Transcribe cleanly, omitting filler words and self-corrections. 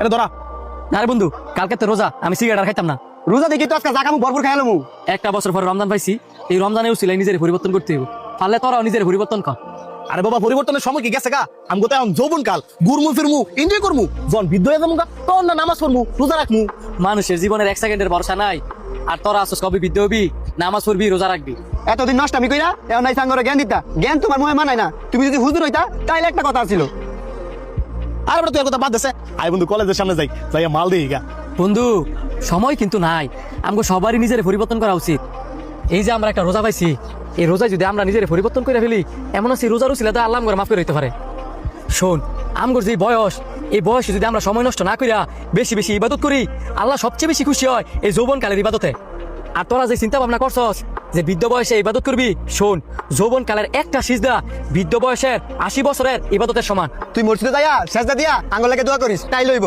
এটা ধরা। না রে বন্ধু, কালকে তো রোজা, আমি সিগারেট আর খাইতাম না। রোজা দেখি তো আজকে জাকামু ভরপুর খাইলামু। একটা বছর পর রমজান পাইছি, এই রমজানে উচিলাই নিজের পরিবর্তন করতে হইব। পারলে তোরাও নিজের পরিবর্তন কর। আরে বাবা, পরিবর্তনের সময় কি গেছে গা? আমি কোথায় এখন যৌবন কাল, ঘুরমু ফিরমু, এনজয় করমু। যখন বৃদ্ধ হয়ে যাবো গা, তখন না নামাজ পড়মু, রোজা রাখমু। মানুষের জীবনের 1 সেকেন্ডের ভরসা নাই, আর তোরা আসছ কবে বৃদ্ধ হবি, নামাজ পড়বি, রোজা রাখবি। এতদিন নষ্ট আমি কইরা এখন নাই সাঙ্গরে জ্ঞান দিতা। জ্ঞান তোমার মুখে মানায় না। তুমি যদি হুজুর হইতা তাইলে একটা কথা ছিল। আর তুই আর কথা বাদ দেছে। আই বন্ধু, কলেজের সামনে যাই, যাইয়া মাল দিই গা। বন্ধু, সময় কিন্তু নাই, আমাকে সবারই নিজের পরিবর্তন করা উচিত। এই যে আমরা একটা রোজা পাইছি, এই রোজায় যদি আমরা নিজের পরিবর্তন করে ফেলি, এমন আছে রোজার উচিলা তো আল্লাহ করে মাফ করে দিতে পারে। শোন, আমগর যে বয়স, এই বয়সে যদি আমরা সময় নষ্ট না কইরা বেশি বেশি ইবাদত করি, আল্লাহ সবচেয়ে বেশি খুশি হয় এই যৌবনকালের ইবাদতে। আর তোরা যে চিন্তা ভাবনা করছস যে বৃদ্ধ বয়সে ইবাদত করবি, শোন, যৌবনকালের একটা সিজদা বৃদ্ধ বয়সের 80 বছরের ইবাদতের সমান। তুই মসজিদে যাইয়া সেজদা দিয়া আঙ্গুল লাগে দোয়া করিস, তাই লইব।